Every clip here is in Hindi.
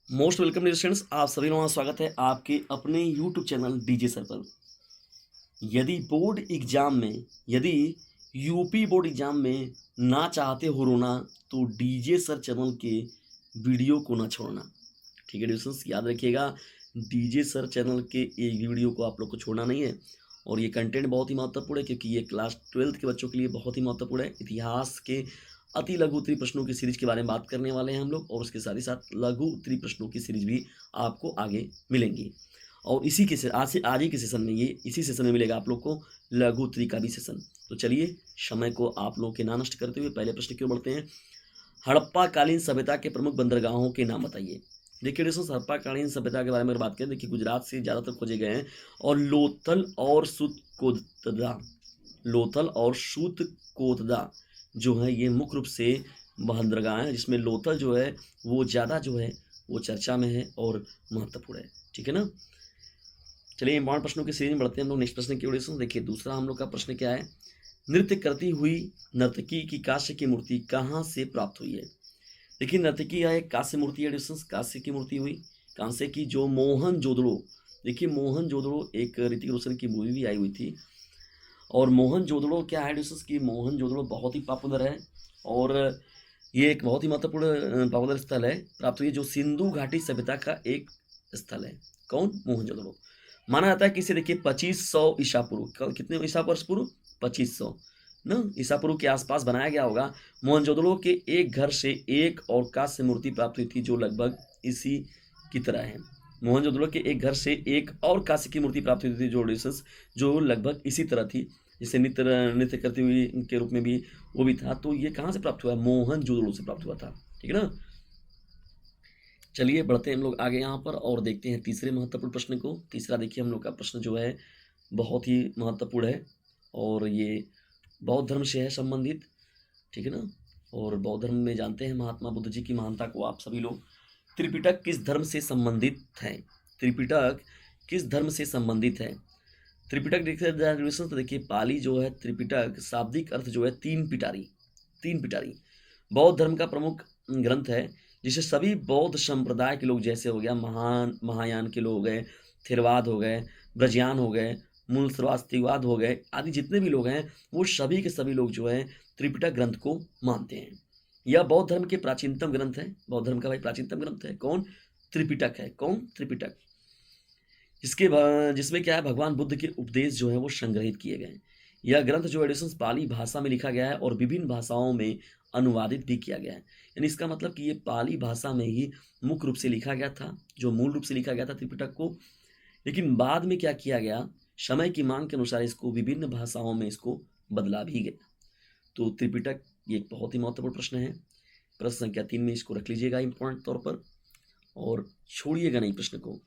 मोस्ट वेलकम डियर स्टूडेंट्स, आप सभी लोगों का स्वागत है आपके अपने यूट्यूब चैनल डीजे सर पर। यदि यूपी बोर्ड एग्जाम में ना चाहते हो रोना तो डीजे सर चैनल के वीडियो को ना छोड़ना। ठीक है डियर स्टूडेंट्स, याद रखिएगा डीजे सर चैनल के एक भी वीडियो को आप लोग को छोड़ना नहीं है। और ये कंटेंट बहुत ही महत्वपूर्ण है क्योंकि ये क्लास 12th के बच्चों के लिए बहुत ही महत्वपूर्ण है। इतिहास के अति लघु उत्तरी प्रश्नों की सीरीज के बारे में बात करने वाले हैं हम लोग, और उसके साथ ही साथ लघु उत्तरी प्रश्नों की सीरीज भी आपको आगे मिलेंगी। और इसी के आज ही के सेशन में इसी सेशन में मिलेगा आप लोग को लघु उत्तरी का भी सेशन। तो चलिए समय को आप लोग के ना नष्ट करते हुए पहले प्रश्न की ओर बढ़ते हैं। हड़प्पा कालीन सभ्यता के प्रमुख बंदरगाहों के नाम बताइए। देखिए दोस्तों, हड़प्पा कालीन सभ्यता के बारे में अगर बात करें, देखिए गुजरात से ज़्यादातर खोजे गए हैं। और लोथल और सूतकोतदा जो है ये मुख्य रूप से बंदरगाह है, जिसमें लोथल जो है वो ज़्यादा जो है वो चर्चा में है और महत्वपूर्ण है। ठीक है ना। चलिए इंपॉर्टेंट प्रश्नों की सीरीज में बढ़ते हैं हम लोग नेक्स्ट प्रश्न की ओर से। देखिए दूसरा हम लोग का प्रश्न क्या है। नृत्य करती हुई नर्तकी की कांस्य की मूर्ति कहाँ से प्राप्त हुई है। देखिए नर्तकी या एक कांस्य मूर्ति है डिस्टेंस, कांस्य की मूर्ति हुई कांस्य की, जो मोहनजोदड़ो। देखिए मोहनजोदड़ो एक ऋतिक रोशन की मूवी भी आई हुई थी। और मोहनजोदड़ो क्या है डिस्टेंस की, मोहनजोदड़ो बहुत ही पॉपुलर है और ये एक बहुत ही महत्वपूर्ण पॉपुलर स्थल है, प्राप्त हुई जो सिंधु घाटी सभ्यता का एक स्थल है। कौन? मोहनजोदड़ो। माना जाता है कि इसे देखिए 2500 ईसा पूर्व, कितने ईसा वर्ष पूर्व? 2500 ना ईसा पूर्व के आसपास बनाया गया होगा। मोहनजोदड़ो के एक घर से एक और कांस्य मूर्ति प्राप्त हुई थी जो लगभग इसी की तरह है। मोहनजोदड़ो के एक घर से एक और कांस्य की मूर्ति प्राप्त हुई थी जो लगभग इसी तरह थी, जिसे नृत्य करती हुई के रूप में भी वो भी था। तो ये कहाँ से प्राप्त हुआ? मोहनजोदड़ो से प्राप्त हुआ था। ठीक है ना। चलिए बढ़ते हैं हम लोग आगे यहाँ पर और देखते हैं तीसरे महत्वपूर्ण प्रश्न को। तीसरा देखिए हम लोग का प्रश्न जो है बहुत ही महत्वपूर्ण है और ये बौद्ध धर्म से है संबंधित। ठीक है ना। और बौद्ध धर्म में जानते हैं महात्मा बुद्ध जी की महानता को आप सभी लोग। त्रिपिटक किस धर्म से संबंधित है? त्रिपिटक किस धर्म से संबंधित है? त्रिपिटक देखिए तो देखिए पाली जो है त्रिपिटक शाब्दिक अर्थ जो है तीन पिटारी बौद्ध धर्म का प्रमुख ग्रंथ है, जिसे सभी बौद्ध संप्रदाय के लोग, जैसे हो गया महायान के लोग हो गए, थेरवाद हो गए, ब्रजयान हो गए, मूल श्रवास्तिवाद हो गए, आदि जितने भी लोग हैं वो सभी के सभी लोग जो है त्रिपिटक ग्रंथ को मानते हैं। यह बौद्ध धर्म के प्राचीनतम ग्रंथ है। बौद्ध धर्म का भाई प्राचीनतम ग्रंथ है कौन? त्रिपिटक है। कौन? त्रिपिटक। जिसमें क्या है, भगवान बुद्ध के उपदेश जो है वो संग्रहित किए गए हैं। यह ग्रंथ जो एडिशंस पाली भाषा में लिखा गया है और विभिन्न भाषाओं में अनुवादित भी किया गया है। यानी इसका मतलब कि ये पाली भाषा में ही मुख्य रूप से लिखा गया था, जो मूल रूप से लिखा गया था त्रिपिटक को। लेकिन बाद में क्या किया गया, समय की मांग के अनुसार इसको विभिन्न भाषाओं में इसको बदला भी गया। तो त्रिपिटक ये एक बहुत ही महत्वपूर्ण प्रश्न है। प्रश्न संख्या 3 में इसको रख लीजिएगा इंपॉर्टेंट तौर पर और छोड़िएगा नहीं प्रश्न को।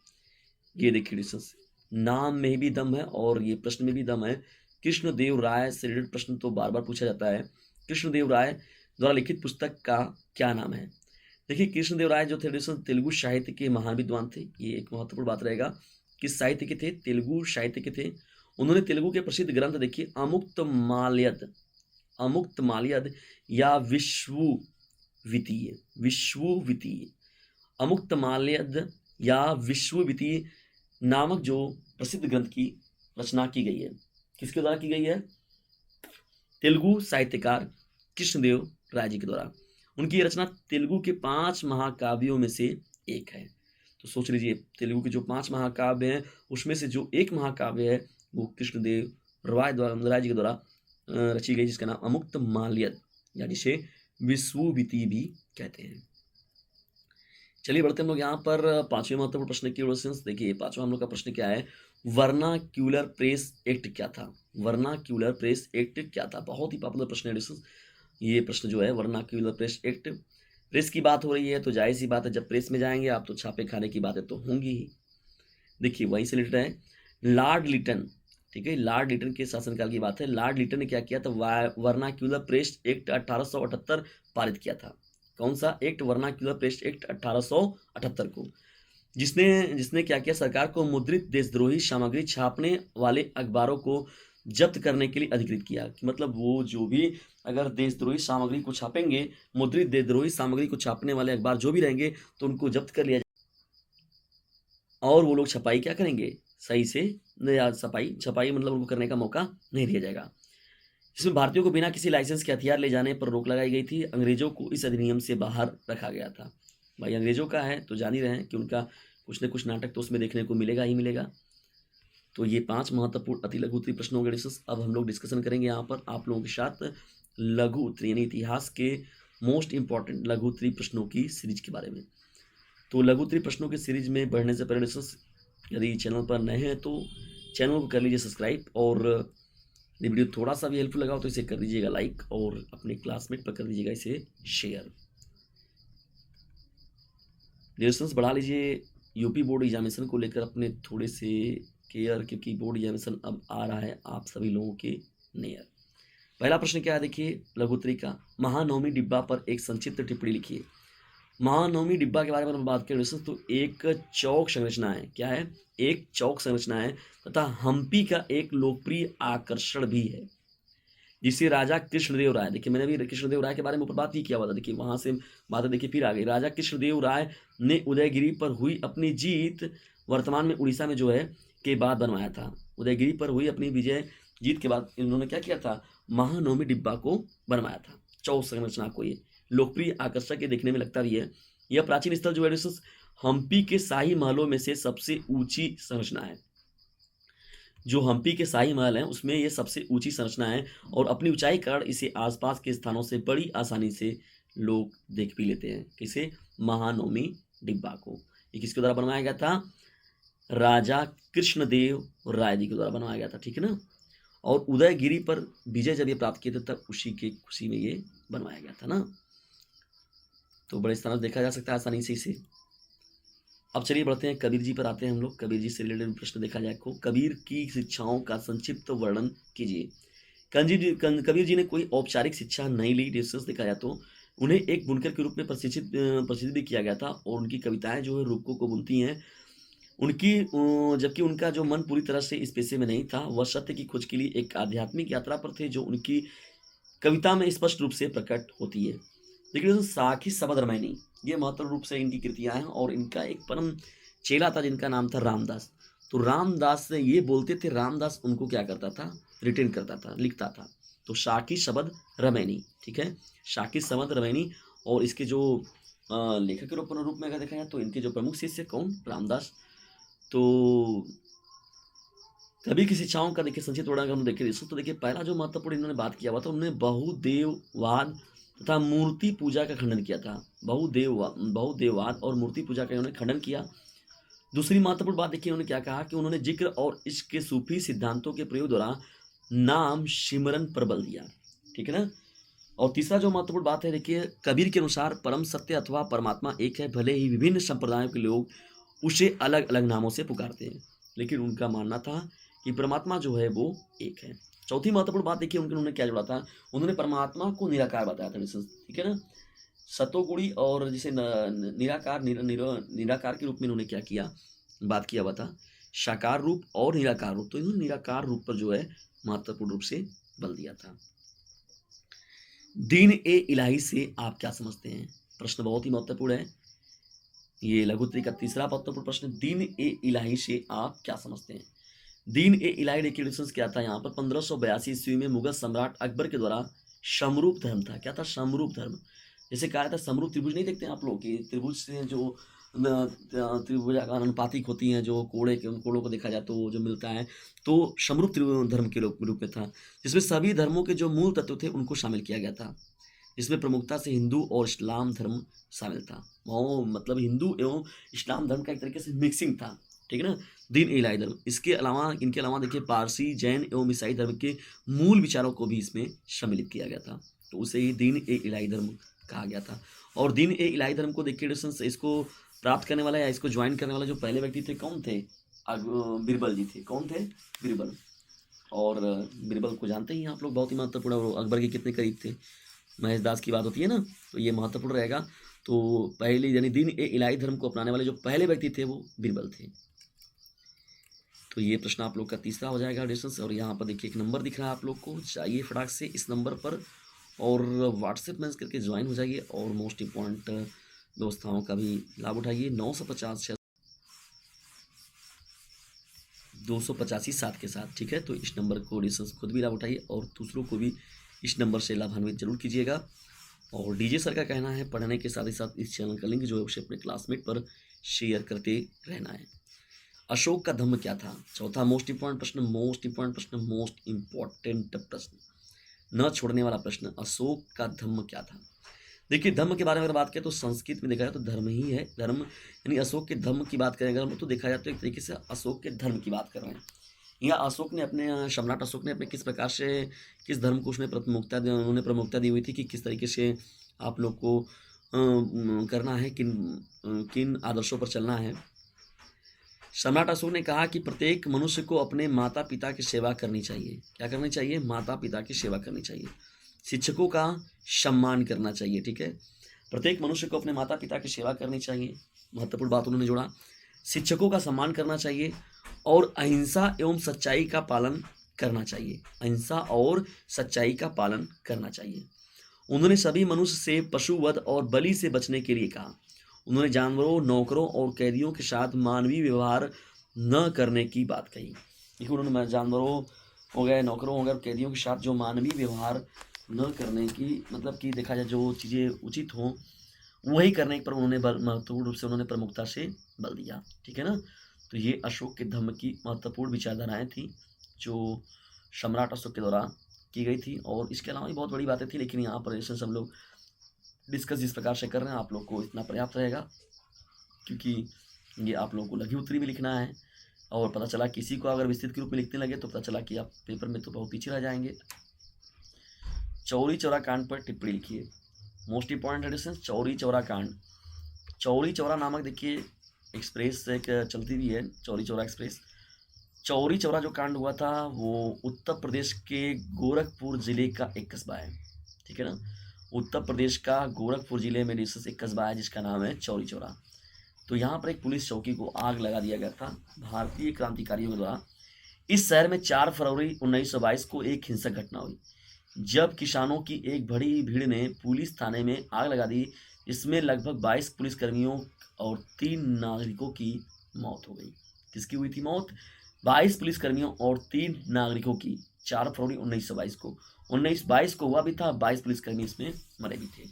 ये देखिए डिस्टेंस, नाम में भी दम है और ये प्रश्न में भी दम है। कृष्णदेव राय से रिलेटेड प्रश्न तो बार बार पूछा जाता है। कृष्णदेव राय द्वारा लिखित पुस्तक का क्या नाम है? देखिए कृष्णदेव राय जो थे तेलुगु साहित्य के महान विद्वान थे। ये एक महत्वपूर्ण बात रहेगा। किस साहित्य के थे? तेलुगु साहित्य के थे। उन्होंने तेलुगु के प्रसिद्ध ग्रंथ देखिए अमुक्त माल्यद या विश्ववितीय अमुक्त माल्यद या विश्ववितीय नामक जो प्रसिद्ध ग्रंथ की रचना की गई है, किसके द्वारा की गई है? तेलुगु साहित्यकार कृष्णदेव राय जी के द्वारा। उनकी रचना तेलुगु के 5 महाकाव्यों में से एक है। तो सोच लीजिए तेलुगु के जो 5 महाकाव्य हैं उसमें से जो एक महाकाव्य है वो कृष्णदेव राय जी के द्वारा रची गई, जिसका नाम अमुक्त माल्यद या जिसे विश्ववितीय भी कहते हैं। चलिए बढ़ते हम लोग यहाँ पर 5वें महत्वपूर्ण प्रश्न की ओर से। देखिए 5वां हम लोग का प्रश्न क्या है, वर्नाक्यूलर प्रेस एक्ट क्या था? वर्नाक्यूलर प्रेस एक्ट क्या था? बहुत ही पॉपुलर प्रश्न है। ये प्रश्न जो है वर्नाक्यूलर प्रेस एक्ट, प्रेस की बात हो रही है तो जाहिर सी बात है जब प्रेस में जाएंगे आप तो छापे खाने की बातें तो होंगी ही। देखिए वही से रिलेटेड है लॉर्ड लिटन। ठीक है, लॉर्ड लिटन के शासनकाल की बात है। लॉर्ड लिटन ने क्या किया था? वर्नाक्यूलर प्रेस एक्ट 1878 पारित किया था। कौन सा एक्ट? वर्नाक्यूलर प्रेस एक्ट 1878 को, जिसने क्या किया, सरकार को मुद्रित देशद्रोही सामग्री छापने वाले अखबारों को जब्त करने के लिए अधिकृत किया। कि मतलब वो जो भी अगर देशद्रोही सामग्री को छापेंगे, मुद्रित देशद्रोही सामग्री को छापने वाले अखबार जो भी रहेंगे तो उनको जब्त कर लिया और वो लोग छपाई क्या करेंगे, सही से या छपाई मतलब उनको करने का मौका नहीं दिया जाएगा। इसमें भारतीयों को बिना किसी लाइसेंस के हथियार ले जाने पर रोक लगाई गई थी। अंग्रेजों को इस अधिनियम से बाहर रखा गया था। भाई अंग्रेजों का है तो जान ही रहे हैं कि उनका कुछ न कुछ नाटक तो उसमें देखने को मिलेगा ही मिलेगा। तो ये 5 महत्वपूर्ण अति लघु उत्तरीय प्रश्नों के डिस्कस अब हम लोग डिस्कशन करेंगे यहाँ पर आप लोगों के साथ लघु उत्तरीय यानी इतिहास के मोस्ट इंपॉर्टेंट लघु उत्तरीय प्रश्नों की सीरीज के बारे में। तो लघु उत्तरीय प्रश्नों की सीरीज में बढ़ने से पहले डिस्कस, यदि चैनल पर नए हैं तो चैनल को कर लीजिए सब्सक्राइब, और यदि वीडियो थोड़ा सा भी हेल्पफुल लगा तो इसे कर दीजिएगा लाइक, और अपने क्लासमेट पर कर दीजिएगा इसे शेयर। डिस्टेंस बढ़ा लीजिए यूपी बोर्ड एग्जामिनेशन को लेकर अपने थोड़े से केयर, क्योंकि बोर्ड एग्जामिनेशन अब आ रहा है आप सभी लोगों के नियर। पहला प्रश्न क्या है देखिए लघु उत्तरीय का, महानवमी डिब्बा पर एक संक्षिप्त टिप्पणी लिखिए। महानवमी डिब्बा के बारे में हम बात करें तो एक चौक संरचना है। क्या है, एक चौक संरचना है तथा हम्पी का एक लोकप्रिय आकर्षण भी है, जिसे राजा कृष्णदेव राय, देखिए मैंने भी कृष्णदेव राय के बारे में ऊपर बात ही किया हुआ था, देखिए वहां से बात देखिए फिर आ गई। राजा कृष्णदेव राय ने उदयगिरी पर हुई अपनी जीत, वर्तमान में उड़ीसा में जो है, के बाद बनवाया था। उदयगिरी पर हुई अपनी विजय जीत के बाद इन्होंने क्या किया था, महानवमी डिब्बा को बनवाया था, चौक संरचना को। ये लोकप्रिय आकर्षक ये देखने में लगता भी है। यह प्राचीन स्थल जो है हम्पी के शाही महलों में से सबसे ऊंची संरचना है। जो हम्पी के शाही महल हैं उसमें ये सबसे ऊंची संरचना है, और अपनी ऊंचाई कारण इसे आसपास के स्थानों से बड़ी आसानी से लोग देख भी लेते हैं। किसे, महानवमी डिब्बा को। ये किसके द्वारा बनवाया गया था, राजा कृष्णदेव राय जी के द्वारा बनवाया गया था, ठीक है ना। और उदयगिरी पर विजय जब ये प्राप्त किए थे तब उसी के खुशी में ये बनवाया गया था ना। तो बड़े स्थानों देखा जा सकता है आसानी से इसे। अब चलिए बढ़ते हैं कबीर जी पर आते हैं हम लोग। कबीर जी से रिलेटेड प्रश्न देखा जाए को, कबीर की शिक्षाओं का संक्षिप्त वर्णन कीजिए। कबीर जी ने कोई औपचारिक शिक्षा नहीं ली, डिस्टेंस देखा जाए तो उन्हें एक बुनकर के रूप में प्रसिद्ध भी किया गया था, और उनकी कविताएं जो है रूपकों को बुनती हैं उनकी, जबकि उनका जो मन पूरी तरह से इस पेशे में नहीं था, वह सत्य की खोज के लिए एक आध्यात्मिक यात्रा पर थे, जो उनकी कविता में स्पष्ट रूप से प्रकट होती है। देखिए साखी शबद रामायणी, ये महत्वपूर्ण रूप से इनकी कृतियां हैं, और इनका एक परम चेला था जिनका नाम था रामदास। तो रामदास से ये बोलते थे, रामदास उनको क्या करता था, रिटेन करता था, लिखता था। तो शाकी शबद रामायणी, ठीक है, शाकी शबद रामायणी। और इसके जो लेखक के रूप में अगर देखा जाए तो इनके जो प्रमुख शिष्य कौन, रामदास। तो कबीर की शिक्षाओं का देखिए संक्षिप्त वर्णन हम देखें तो देखिए पहला जो महत्वपूर्ण इन्होंने बात किया हुआ था, उन्होंने बहुदेववाद तथा मूर्ति पूजा का खंडन किया था। बहुदेववाद और मूर्ति पूजा का इन्होंने खंडन किया। दूसरी महत्वपूर्ण बात देखिए उन्होंने क्या कहा कि उन्होंने जिक्र और इश्क के सूफी सिद्धांतों के प्रयोग द्वारा नाम सिमरन पर बल दिया, ठीक है ना। और तीसरा जो महत्वपूर्ण बात है देखिए, कबीर के अनुसार परम सत्य अथवा परमात्मा एक है, भले ही विभिन्न संप्रदायों के लोग उसे अलग अलग नामों से पुकारते हैं, लेकिन उनका मानना था कि परमात्मा जो है वो एक है। चौथी महत्वपूर्ण बात देखिए उन्होंने क्या जोड़ा था, उन्होंने परमात्मा को निराकार बताया था, ठीक है ना। सतोगुणी और जिसे निराकार के रूप में इन्होंने क्या किया, बात किया हुआ था, साकार रूप और निराकार रूप। तो इन्होंने निराकार रूप पर जो है महत्वपूर्ण रूप से बल दिया था। दीन ए इलाही से आप क्या समझते हैं, प्रश्न बहुत ही महत्वपूर्ण है। ये लघु उत्तरीय का तीसरा महत्वपूर्ण प्रश्न, दीन ए इलाही से आप क्या समझते हैं। दीन ए इलाही डिक्लेरेशंस क्या था, यहाँ पर 1582 ईस्वी में मुगल सम्राट अकबर के द्वारा समरूप धर्म था। क्या था, समरूप धर्म। जैसे कहा था समरूप त्रिभुज नहीं देखते हैं आप लोग, कि त्रिभुज से जो त्रिभुज अनुपातिक होती हैं, जो कोड़े के उन कोड़ों को देखा जाए तो जो मिलता है, तो समरूप धर्म के रूप में था, जिसमें सभी धर्मों के जो मूल तत्व थे उनको शामिल किया गया था, जिसमें प्रमुखता से हिंदू और इस्लाम धर्म शामिल था। वो मतलब हिंदू एवं इस्लाम धर्म का एक तरीके से मिक्सिंग था, ठीक है ना। दीन ए इलाही धर्म, इनके अलावा देखिए पारसी, जैन एवं ईसाई धर्म के मूल विचारों को भी इसमें सम्मिलित किया गया था, तो उसे ही दीन ए इलाही धर्म कहा गया था। और दीन ए इलाही धर्म को देखिए इसको प्राप्त करने वाला या इसको ज्वाइन करने वाला जो पहले व्यक्ति थे कौन थे, बीरबल जी थे। कौन थे, बीरबल। और बीरबल को जानते ही आप लोग, बहुत ही महत्वपूर्ण, और अकबर के कितने करीब थे। महेश दास की बात होती है ना, तो ये महत्वपूर्ण रहेगा। तो पहले यानी दीन ए इलाही धर्म को अपनाने वाले जो पहले व्यक्ति थे वो बीरबल थे। तो ये प्रश्न आप लोग का तीसरा हो जाएगा डिस्टेंस। और यहाँ पर देखिए एक नंबर दिख रहा है आप लोग को, जाइए फटाक से इस नंबर पर और व्हाट्सएप मैसेज करके ज्वाइन हो जाइए, और मोस्ट इम्पॉर्टेंट व्यवस्थाओं का भी लाभ उठाइए। 950 285 7 के साथ, ठीक है। तो इस नंबर को डिस्टेंस खुद भी लाभ उठाइए और दूसरों को भी इस नंबर से लाभान्वित जरूर कीजिएगा। और डीजे सर का कहना है पढ़ने के साथ ही साथ इस चैनल का लिंक जो है उसे अपने क्लासमेट पर शेयर करते रहना है। अशोक का धम्म क्या था? चौथा मोस्ट इंपॉर्टेंट प्रश्न, मोस्ट इंपॉर्टेंट प्रश्न, न छोड़ने वाला प्रश्न, अशोक का धम्म क्या था? देखिए, धम्म के बारे में अगर बात करें तो संस्कृत में देखा जाए तो धर्म ही है। धर्म यानी अशोक के धम्म की बात करें अगर हम तो देखा जाए तो एक तरीके से अशोक के धर्म की बात कर रहे हैं। यहाँ अशोक ने अपने सम्राट अशोक ने अपने किस प्रकार से किस धर्म को उन्होंने प्रमुखता दी हुई थी कि किस तरीके से आप लोग को करना है, किन आदर्शों पर चलना है। सम्राट अशोक ने कहा कि प्रत्येक मनुष्य को अपने माता पिता की सेवा करनी चाहिए। क्या करनी चाहिए? माता पिता की सेवा करनी चाहिए। शिक्षकों का सम्मान करना चाहिए, ठीक है। प्रत्येक मनुष्य को अपने माता पिता की सेवा करनी चाहिए, महत्वपूर्ण बात उन्होंने जोड़ा। शिक्षकों का सम्मान करना चाहिए और अहिंसा एवं सच्चाई का पालन करना चाहिए। अहिंसा और सच्चाई का पालन करना चाहिए। उन्होंने सभी मनुष्य से पशुवध और बलि से बचने के लिए कहा। उन्होंने जानवरों, नौकरों और कैदियों के साथ मानवीय व्यवहार न करने की बात कही। देखिए, उन्होंने जानवरों हो गए, नौकरों हो गए, कैदियों के साथ जो मानवीय व्यवहार न करने की मतलब कि देखा जाए जो चीज़ें उचित हों वही करने पर उन्होंने महत्वपूर्ण रूप से उन्होंने प्रमुखता से बल दिया, ठीक है ना। तो ये अशोक के धम्म की महत्वपूर्ण विचारधाराएं थी जो सम्राट अशोक के द्वारा की गई थी। और इसके अलावा भी बहुत बड़ी बातें थी, लेकिन यहाँ पर जैसे हम लोग डिस्कस जिस प्रकार से कर रहे हैं आप लोग को इतना पर्याप्त रहेगा, क्योंकि ये आप लोगों को लघु उत्तरी भी लिखना है। और पता चला किसी को अगर विस्तृत के रूप में लिखने लगे तो पता चला कि आप पेपर में तो बहुत पीछे रह जाएंगे। चौरी चौरा कांड पर टिप्पणी लिखिए। Most important edition, Chauri Chaura कांड। चौरी चौरा नामक देखिए एक्सप्रेस एक चलती भी है, चौरी चौरा एक्सप्रेस। चौरी चौरा जो कांड हुआ था वो उत्तर प्रदेश के गोरखपुर जिले का एक कस्बा है, ठीक है ना। उत्तर प्रदेश का गोरखपुर जिले में एक कस्बा है जिसका नाम है चौरी चौरा। तो यहाँ पर एक पुलिस चौकी को आग लगा दिया गया था भारतीय क्रांतिकारियों के द्वारा। इस शहर में 4 फरवरी 1922 को एक हिंसक घटना हुई जब किसानों की एक बड़ी भीड़ ने पुलिस थाने में आग लगा दी। इसमें लगभग 22 पुलिसकर्मियों और 3 नागरिकों की मौत हो गई। किसकी हुई थी मौत? 22 पुलिसकर्मियों और 3 नागरिकों की। 4 फरवरी 1922 को 1922 को हुआ भी था, 22 पुलिसकर्मी इसमें मरे भी थे।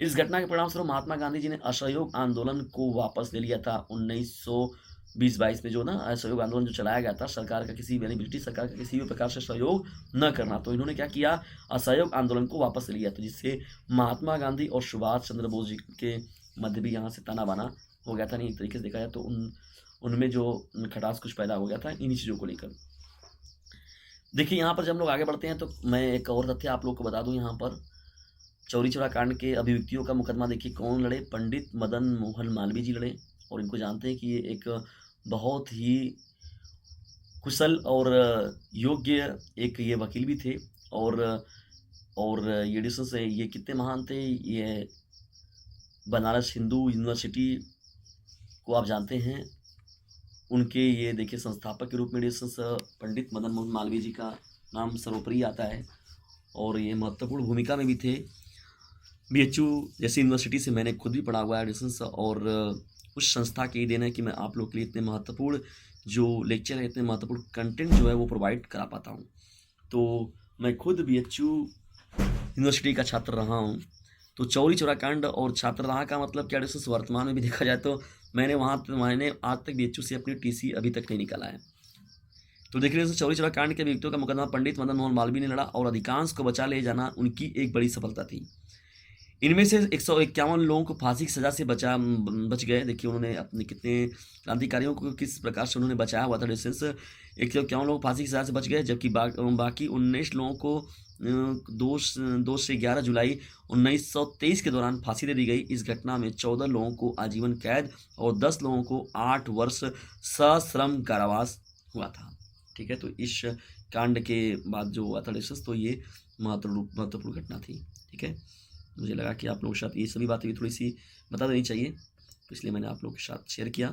इस घटना के परिणामस्वरूप महात्मा गांधी जी ने असहयोग आंदोलन को वापस ले लिया था। 1920-22 में जो ना असहयोग आंदोलन जो चलाया गया था, सरकार का किसी यानी ब्रिटिश सरकार का किसी भी प्रकार से सहयोग न करना, तो इन्होंने क्या किया? असहयोग आंदोलन को वापस ले लिया। तो जिससे महात्मा गांधी और सुभाष चंद्र बोस जी के मध्य भी यहाँ से ताना बाना हो गया था। नहीं, एक तरीके से देखा जाए तो उनमें जो खटास कुछ पैदा हो गया था इन्हीं चीज़ों को लेकर। देखिए, यहाँ पर जब हम लोग आगे बढ़ते हैं तो मैं एक और तथ्य आप लोग को बता दूं। यहाँ पर चौरी चौरा कांड के अभिव्यक्तियों का मुकदमा देखिए कौन लड़े? पंडित मदन मोहन मालवीय जी लड़े। और इनको जानते हैं कि ये एक बहुत ही कुशल और योग्य एक ये वकील भी थे। और ये डिस्टेंस से ये कितने महान थे? ये बनारस हिंदू यूनिवर्सिटी को आप जानते हैं, उनके ये देखिए संस्थापक के रूप में डिस्टेंस पंडित मदन मोहन मालवीय जी का नाम सर्वोपरि आता है। और ये महत्वपूर्ण भूमिका में भी थे। BHU जैसी यूनिवर्सिटी से मैंने खुद भी पढ़ा हुआ है डिस्टेंस, और उस संस्था की देन है कि मैं आप लोग के लिए इतने महत्वपूर्ण जो लेक्चर है, इतने महत्वपूर्ण कंटेंट जो है वो प्रोवाइड करा पाता हूँ। तो मैं खुद BHU यूनिवर्सिटी का छात्र रहा हूँ। तो चौरी चौरा कांड और छात्र रहा का मतलब क्या डिस्टेंस वर्तमान में भी देखा जाए तो मैंने आज तक BHU से अपनी TC अभी तक नहीं निकाला है। तो देखिए, चौरी चौरा कांड के व्यक्तियों का मुकदमा पंडित मदन मोहन मालवीय ने लड़ा और अधिकांश को बचा ले जाना उनकी एक बड़ी सफलता थी। इनमें से 151 लोगों को फांसी की सजा से बच गए। देखिए, उन्होंने अपने कितने क्रांतिकारियों को किस प्रकार से उन्होंने बचाया हुआ था। डिस्टेंस 151 लोग फांसी की सजा से बच गए, जबकि बाकी 19 लोगों को 2 से 11 जुलाई 1923 के दौरान फांसी दे दी गई। इस घटना में 14 लोगों को आजीवन कैद और 10 लोगों को 8 वर्ष सश्रम कारावास हुआ था, ठीक है। तो इस कांड के बाद जो हुआ था डिस्टेंस, तो ये महत्वपूर्ण घटना थी, ठीक है। मुझे लगा कि आप लोगों के साथ ये सभी बातें भी थोड़ी सी बता देनी चाहिए, तो इसलिए मैंने आप लोगों के साथ शेयर किया।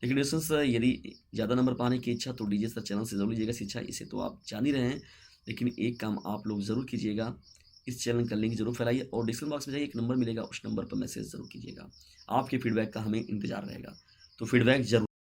लेकिन डिस्टेंस यदि ज़्यादा नंबर पाने की इच्छा तो डीजे सर चैनल से जरूर लीजिएगा शिक्षा, इसे तो आप जान ही रहे हैं। लेकिन एक काम आप लोग ज़रूर कीजिएगा, इस चैनल का लिंक जरूर फैलाइए और डिस्क्रिप्शन बॉक्स में जाइए, एक नंबर मिलेगा, उस नंबर पर मैसेज ज़रूर कीजिएगा। आपके फीडबैक का हमें इंतजार रहेगा, तो फीडबैक जरूर